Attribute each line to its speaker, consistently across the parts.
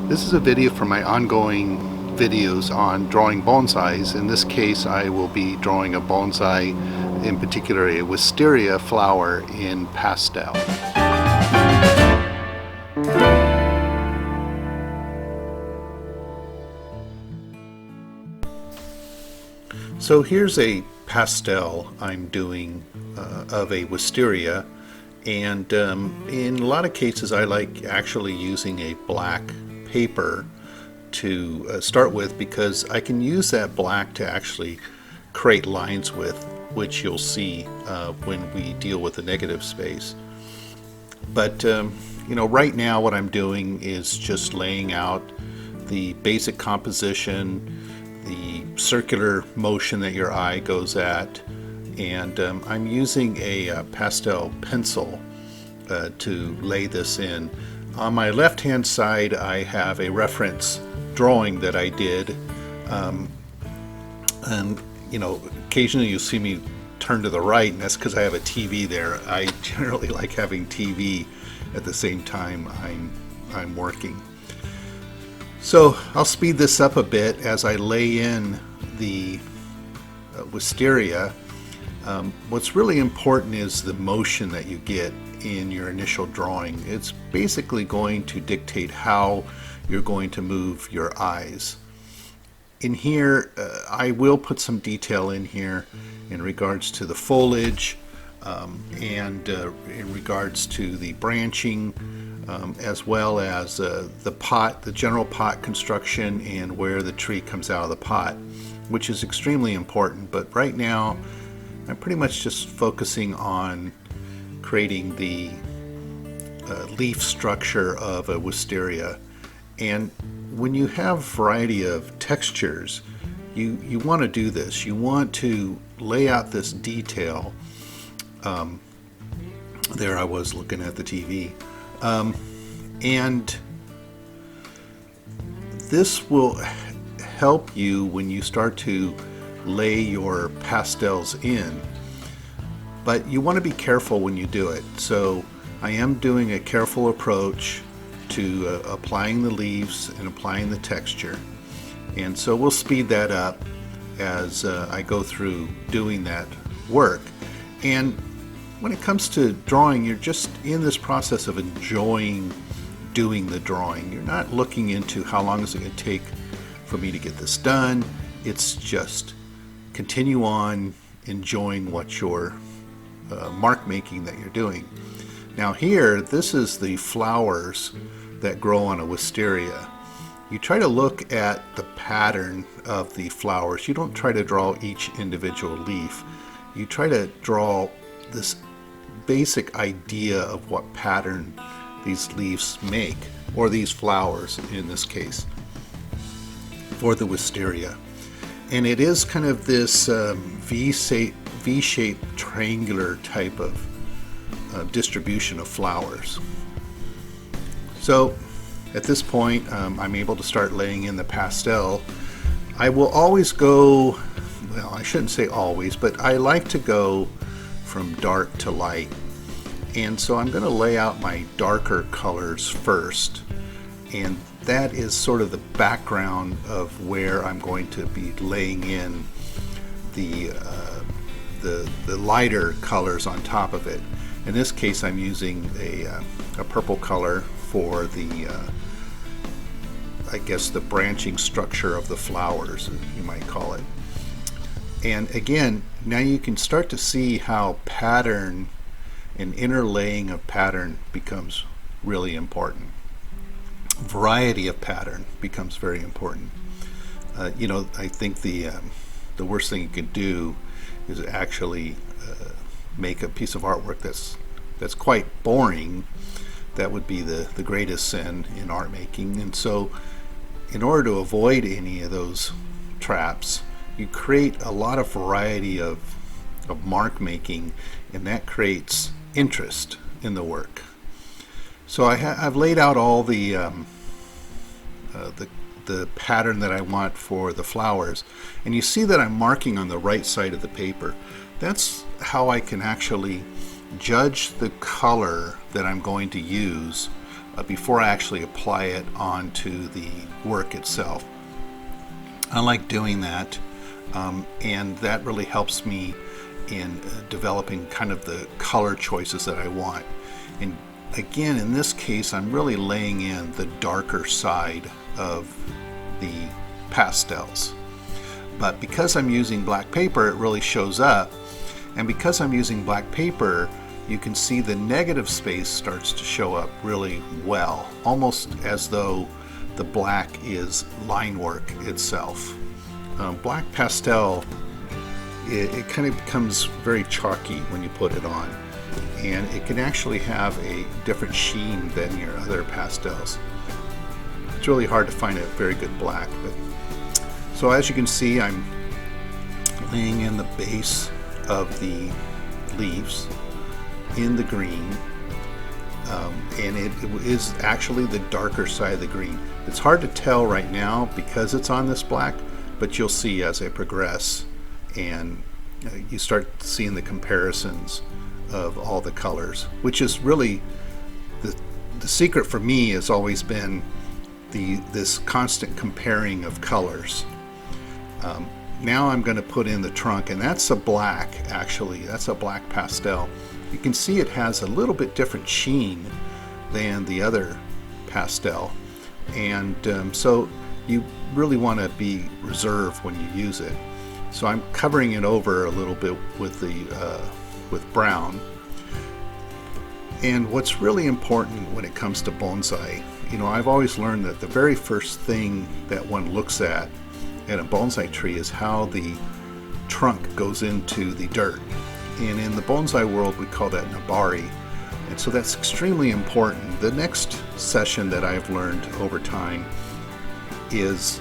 Speaker 1: This is a video from my ongoing videos on drawing bonsais. In this case, I will be drawing a bonsai, in particular a wisteria flower in pastel. So here's a pastel I'm doing of a wisteria, and in a lot of cases I like actually using a black paper to start with, because I can use that black to actually create lines with, which you'll see when we deal with the negative space. But right now what I'm doing is just laying out the basic composition, the circular motion that your eye goes at, and I'm using a pastel pencil to lay this in. On my left hand side I have a reference drawing that I did, and occasionally you'll see me turn to the right, and that's because I have a TV there. I generally like having TV at the same time I'm working. So I'll speed this up a bit as I lay in the wisteria. What's really important is the motion that you get in your initial drawing. It's basically going to dictate how you're going to move your eyes. In here, I will put some detail in here in regards to the foliage and in regards to the branching, as well as the general pot construction and where the tree comes out of the pot, which is extremely important. But right now I'm pretty much just focusing on creating the leaf structure of a wisteria. And when you have a variety of textures, you want to do this. You want to lay out this detail. There I was looking at the TV. And this will help you when you start to lay your pastels in. But you want to be careful when you do it. So I am doing a careful approach to applying the leaves and applying the texture. And so we'll speed that up as I go through doing that work. And when it comes to drawing, you're just in this process of enjoying doing the drawing. You're not looking into how long is it going to take for me to get this done. It's just continue on enjoying what you're mark making that you're doing. Now here, this is the flowers that grow on a wisteria. You try to look at the pattern of the flowers. You don't try to draw each individual leaf. You try to draw this basic idea of what pattern these leaves make, or these flowers in this case, for the wisteria. And it is kind of this V-shaped triangular type of distribution of flowers. So at this point I'm able to start laying in the pastel. I will always go, well, I shouldn't say always, but I like to go from dark to light. And so I'm going to lay out my darker colors first, and that is sort of the background of where I'm going to be laying in the lighter colors on top of it. In this case I'm using a purple color for the I guess the branching structure of the flowers, you might call it. And again, now you can start to see how pattern and interlaying of pattern becomes really important. Variety of pattern becomes very important. I think the worst thing you could do is actually make a piece of artwork that's quite boring. That would be the greatest sin in art making. And so in order to avoid any of those traps, you create a lot of variety of mark making, and that creates interest in the work. So I've laid out all the pattern that I want for the flowers, and you see that I'm marking on the right side of the paper. That's how I can actually judge the color that I'm going to use before I actually apply it onto the work itself. I like doing that, and that really helps me in developing kind of the color choices that I want. And again, in this case, I'm really laying in the darker side of the pastels. But because I'm using black paper, it really shows up. And because I'm using black paper, you can see the negative space starts to show up really well, almost as though the black is line work itself. Black pastel, it kind of becomes very chalky when you put it on, and it can actually have a different sheen than your other pastels. It's really hard to find a very good black. So as you can see, I'm laying in the base of the leaves in the green, and it is actually the darker side of the green. It's hard to tell right now because it's on this black, but you'll see as I progress, and you start seeing the comparisons of all the colors, which is really the secret for me has always been this constant comparing of colors. Now I'm going to put in the trunk, and that's a black, actually. That's a black pastel. You can see it has a little bit different sheen than the other pastel, and so you really want to be reserved when you use it. So I'm covering it over a little bit with with brown. And what's really important when it comes to bonsai, I've always learned that the very first thing that one looks at in a bonsai tree is how the trunk goes into the dirt. And in the bonsai world, we call that nabari. And so that's extremely important. The next session that I've learned over time is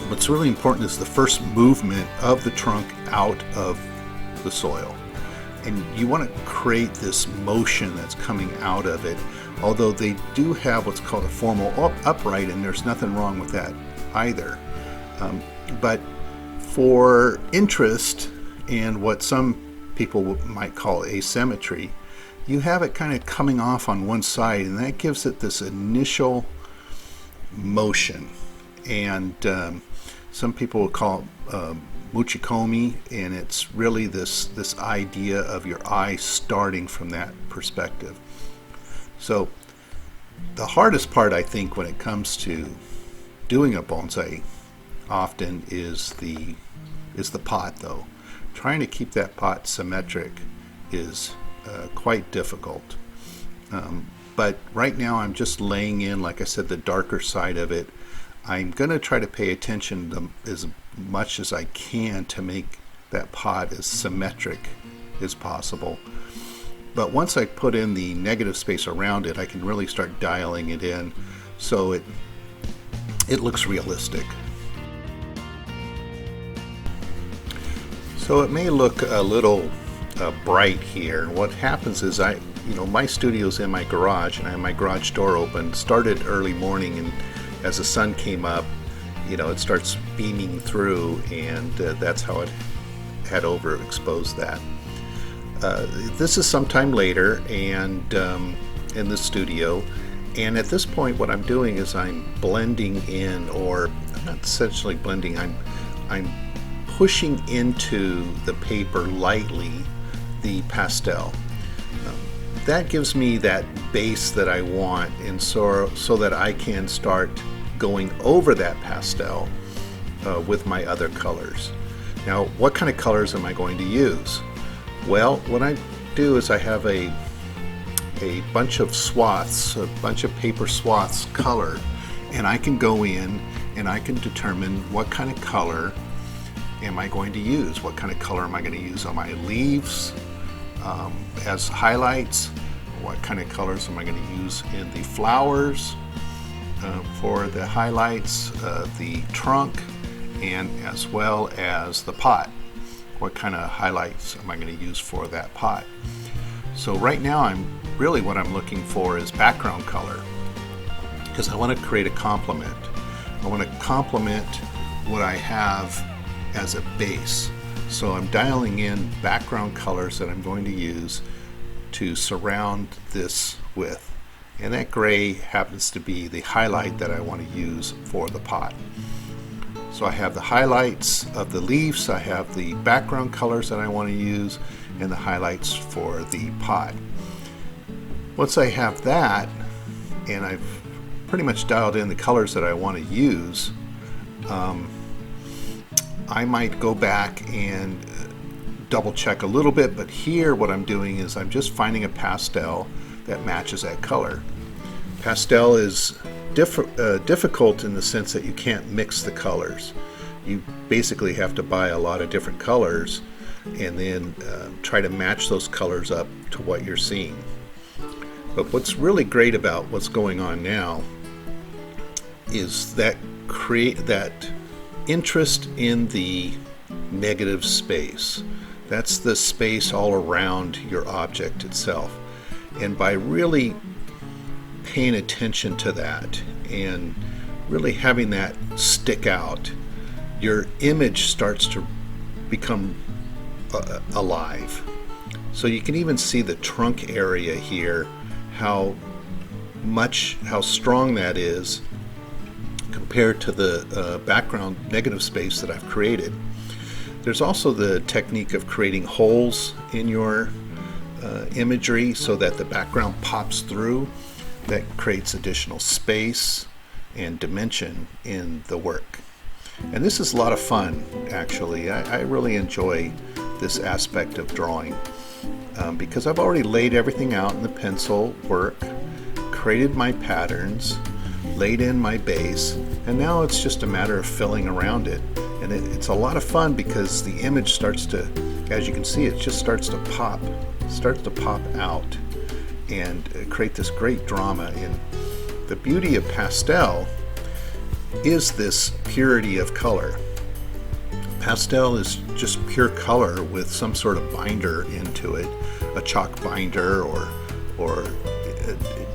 Speaker 1: what's really important is the first movement of the trunk out of the soil. And you want to create this motion that's coming out of it, although they do have what's called a formal upright, and there's nothing wrong with that either. But for interest and what some people might call asymmetry, you have it kind of coming off on one side, and that gives it this initial motion. And some people will call it Muchikomi, and it's really this idea of your eye starting from that perspective. So the hardest part, I think, when it comes to doing a bonsai often is the pot, though. Trying to keep that pot symmetric is quite difficult. But right now I'm just laying in, like I said, the darker side of it. I'm going to try to pay attention to as much as I can to make that pot as symmetric as possible. But once I put in the negative space around it, I can really start dialing it in so it looks realistic. So it may look a little bright here. What happens is my studio's in my garage, and I have my garage door open. Started early morning, and as the sun came up, it starts beaming through, and that's how it had overexposed that. This is sometime later, and in the studio, and at this point what I'm doing is I'm blending in, or I'm not essentially blending, I'm pushing into the paper lightly the pastel. That gives me that base that I want, and so that I can start going over that pastel with my other colors. Now, what kind of colors am I going to use? Well, what I do is I have a bunch of swaths, a bunch of paper swaths colored, and I can go in and I can determine what kind of color am I going to use. What kind of color am I going to use on my leaves as highlights? What kind of colors am I going to use in the flowers for the highlights, the trunk, and as well as the pot? What kind of highlights am I going to use for that pot? So right now what I'm looking for is background color, because I want to create a complement. I want to complement what I have as a base. So I'm dialing in background colors that I'm going to use to surround this with. and that gray happens to be the highlight that I want to use for the pot. So I have the highlights of the leaves, I have the background colors that I want to use, and the highlights for the pot. Once I have that, and I've pretty much dialed in the colors that I want to use, I might go back and double check a little bit, but here what I'm doing is I'm just finding a pastel that matches that color. Pastel is difficult in the sense that you can't mix the colors. You basically have to buy a lot of different colors and then try to match those colors up to what you're seeing. But what's really great about what's going on now is that interest in the negative space. That's the space all around your object itself. And by really paying attention to that and really having that stick out, your image starts to become alive. So you can even see the trunk area here, how strong that is compared to the background negative space that I've created. There's also the technique of creating holes in your imagery so that the background pops through. That creates additional space and dimension in the work. And this is a lot of fun, actually. I really enjoy this aspect of drawing because I've already laid everything out in the pencil work, created my patterns, laid in my base, and now it's just a matter of filling around it. And it's a lot of fun because the image starts to, as you can see, it just starts to pop out and create this great drama. And the beauty of pastel is this purity of color. Pastel is just pure color with some sort of binder into it, a chalk binder or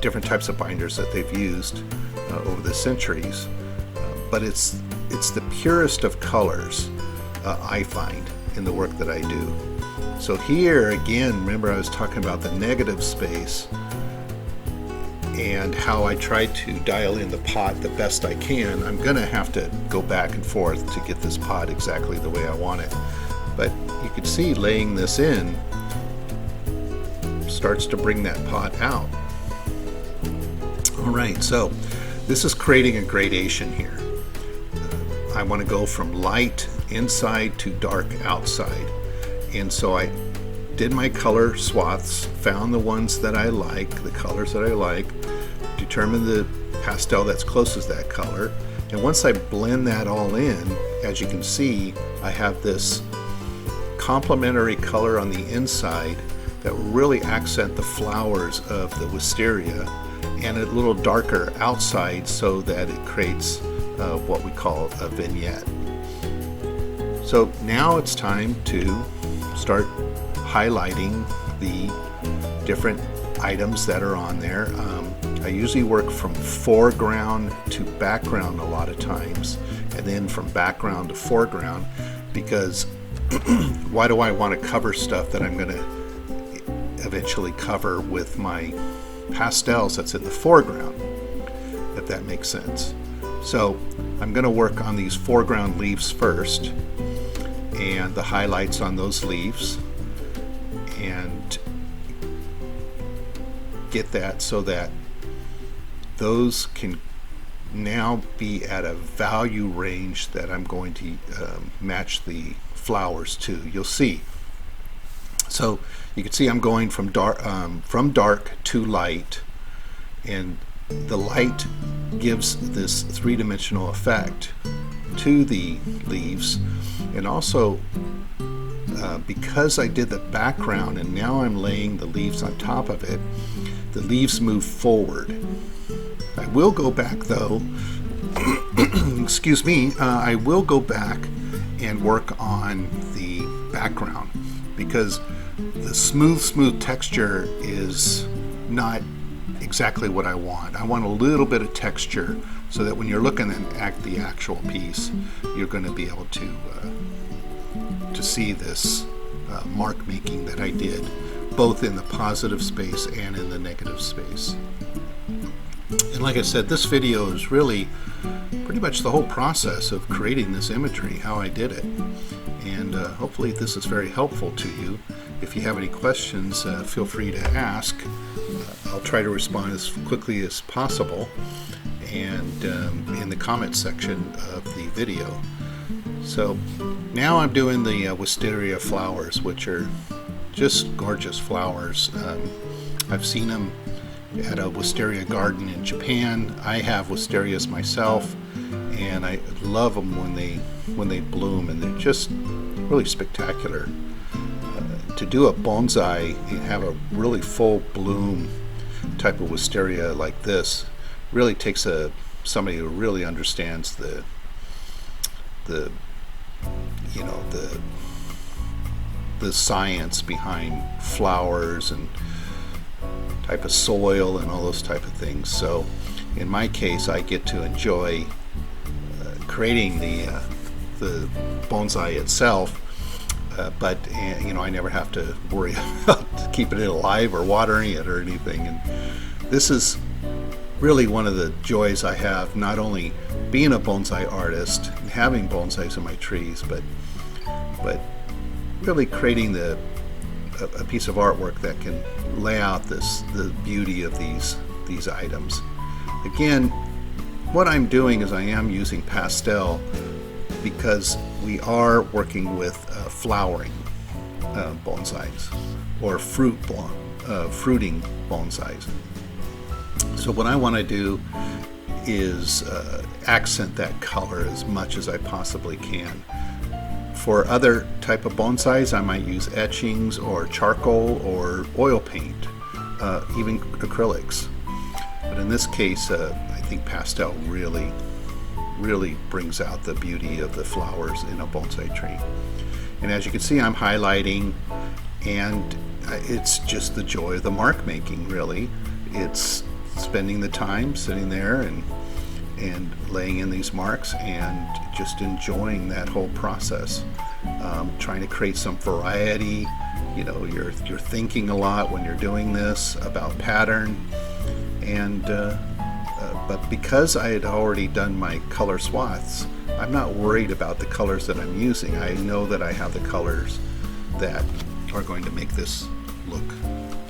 Speaker 1: different types of binders that they've used over the centuries. But it's the purest of colors, I find, in the work that I do. So here again, remember I was talking about the negative space and how I try to dial in the pot the best I can. I'm going to have to go back and forth to get this pot exactly the way I want it. But you can see laying this in starts to bring that pot out. All right, so this is creating a gradation here. I want to go from light inside to dark outside. And so I did my color swaths, found the ones that I like, the colors that I like, determined the pastel that's closest to that color. And once I blend that all in, as you can see, I have this complementary color on the inside that really accent the flowers of the wisteria, and a little darker outside so that it creates what we call a vignette. So now it's time to start highlighting the different items that are on there. I usually work from foreground to background a lot of times, and then from background to foreground, because why do I want to cover stuff that I'm going to eventually cover with my pastels that's in the foreground, if that makes sense. So I'm going to work on these foreground leaves first and the highlights on those leaves and get that so that those can now be at a value range that I'm going to match the flowers to. You'll see. So you can see I'm going from dark to light, and the light gives this three-dimensional effect to the leaves. And also because I did the background and now I'm laying the leaves on top of it, the leaves move forward. I will go back though, excuse me, I will go back and work on the background because the smooth texture is not exactly what I want. I want a little bit of texture so that when you're looking at the actual piece, you're going to be able to see this mark making that I did, both in the positive space and in the negative space. Like I said, this video is really pretty much the whole process of creating this imagery, how I did it. And hopefully this is very helpful to you. If you have any questions, feel free to ask. I'll try to respond as quickly as possible, and in the comment section of the video. So now I'm doing the wisteria flowers, which are just gorgeous flowers. I've seen them at a wisteria garden in Japan. I have wisterias myself, and I love them when they bloom, and they're just really spectacular. To do a bonsai and have a really full bloom type of wisteria like this really takes somebody who really understands the science behind flowers and type of soil and all those type of things. So in my case, I get to enjoy creating the bonsai itself, but I never have to worry about keeping it alive or watering it or anything. And this is really one of the joys I have, not only being a bonsai artist and having bonsais in my trees, but really creating a piece of artwork that can lay out the beauty of these items. Again, what I'm doing is I am using pastel because we are working with flowering bonsais or fruiting bonsais. So what I want to do is accent that color as much as I possibly can. For other type of bonsais, I might use etchings or charcoal or oil paint, even acrylics. But in this case, I think pastel really brings out the beauty of the flowers in a bonsai tree. And as you can see, I'm highlighting, and it's just the joy of the mark making, really. It's spending the time sitting there and laying in these marks and just enjoying that whole process. Trying to create some variety. You're thinking a lot when you're doing this about pattern, and but because I had already done my color swaths, I'm not worried about the colors that I'm using. I know that I have the colors that are going to make this look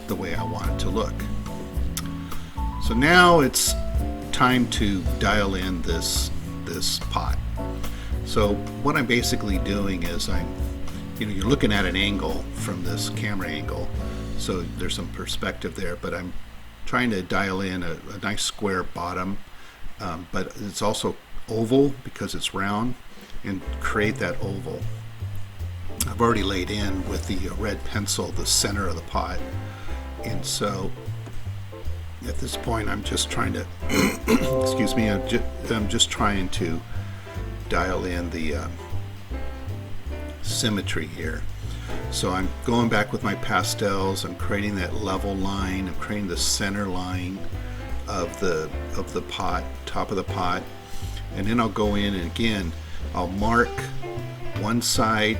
Speaker 1: the way I want it to look. So now it's time to dial in this pot. So what I'm basically doing is you're looking at an angle from this camera angle, so there's some perspective there, but I'm trying to dial in a nice square bottom, but it's also oval because it's round, and create that oval. I've already laid in with the red pencil the center of the pot, and so at this point I'm just trying to excuse me, I'm just trying to dial in the symmetry here. So I'm going back with my pastels, I'm creating that level line, I'm creating the center line of the pot, top of the pot, and then I'll go in and again I'll mark one side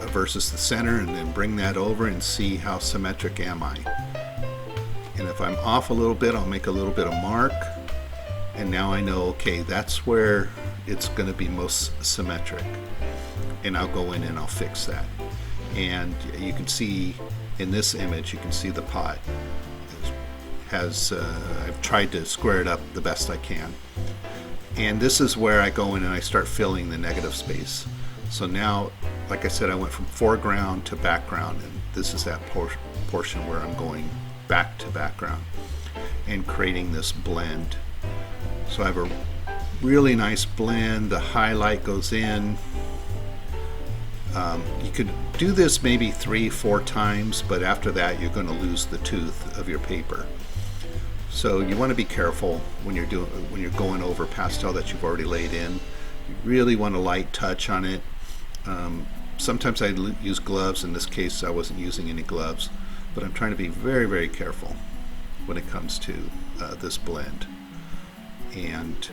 Speaker 1: versus the center and then bring that over and see how symmetric am I. And if I'm off a little bit, I'll make a little bit of mark, and now I know, okay, that's where it's going to be most symmetric, and I'll go in and I'll fix that. And you can see in this image, you can see the pot has I've tried to square it up the best I can, and this is where I go in and I start filling the negative space. So now, like I said, I went from foreground to background, and this is that portion where I'm going back to background and creating this blend. So I have a really nice blend. The highlight goes in. You could do this maybe 3-4 times, but after that you're going to lose the tooth of your paper. So you want to be careful when you're going over pastel that you've already laid in. You really want a light touch on it. Sometimes I use gloves. In this case I wasn't using any gloves, but I'm trying to be very, very careful when it comes to this blend, and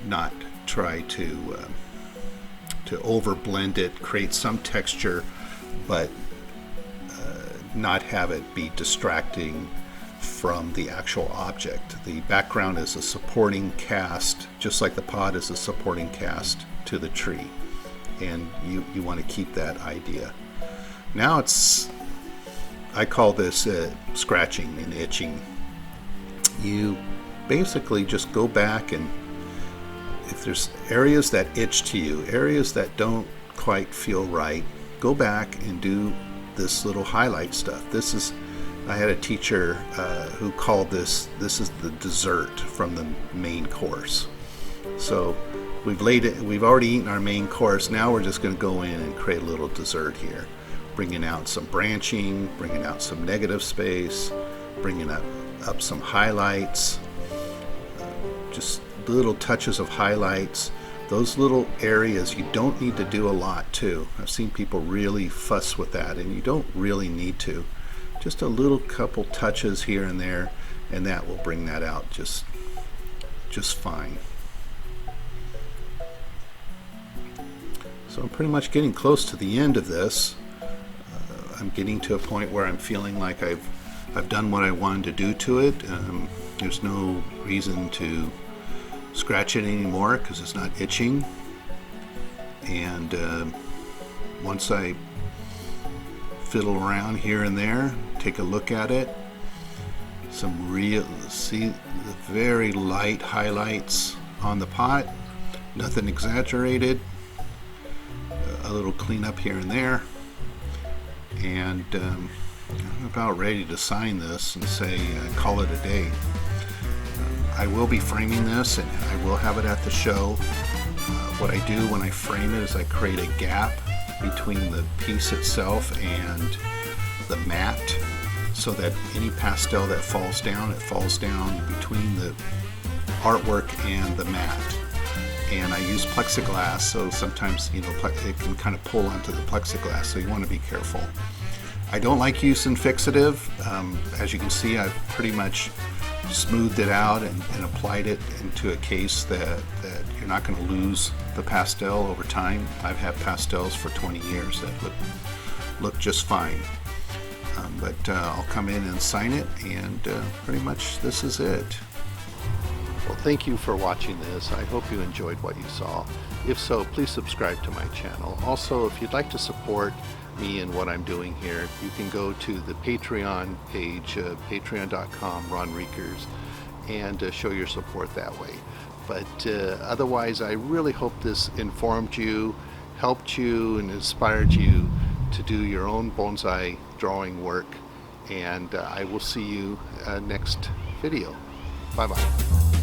Speaker 1: not try to over blend it, create some texture, but not have it be distracting from the actual object. The background is a supporting cast, just like the pod is a supporting cast to the tree. And you want to keep that idea. Now I call this scratching and itching. You basically just go back, and if there's areas that itch to you, areas that don't quite feel right, go back and do this little highlight stuff. I had a teacher who called this is the dessert from the main course. So we've already eaten our main course. Now we're just going to go in and create a little dessert here, bringing out some branching, bringing out some negative space, bringing up some highlights, just little touches of highlights. Those little areas you don't need to do a lot to. I've seen people really fuss with that, and you don't really need to. Just a little couple touches here and there, and that will bring that out just fine. So I'm pretty much getting close to the end of this. I'm getting to a point where I'm feeling like I've done what I wanted to do to it. There's no reason to scratch it anymore because it's not itching. And once I fiddle around here and there, take a look at it, see the very light highlights on the pot, nothing exaggerated, a little cleanup here and there, and I'm about ready to sign this and say call it a day. I will be framing this, and I will have it at the show. What I do when I frame it is I create a gap between the piece itself and the mat, so that any pastel that falls down, it falls down between the artwork and the mat. And I use plexiglass, so sometimes it can kind of pull onto the plexiglass, so you want to be careful. I don't like using fixative. As you can see, I've pretty much smoothed it out and applied it into a case that you're not going to lose the pastel over time. I've had pastels for 20 years that look just fine. But I'll come in and sign it, and pretty much this is it. Well, thank you for watching this. I hope you enjoyed what you saw. If so, please subscribe to my channel. Also, if you'd like to support me and what I'm doing here, you can go to the Patreon page, patreon.com, Ron Reekers, and show your support that way. But otherwise, I really hope this informed you, helped you, and inspired you to do your own bonsai drawing work. And I will see you next video. Bye-bye.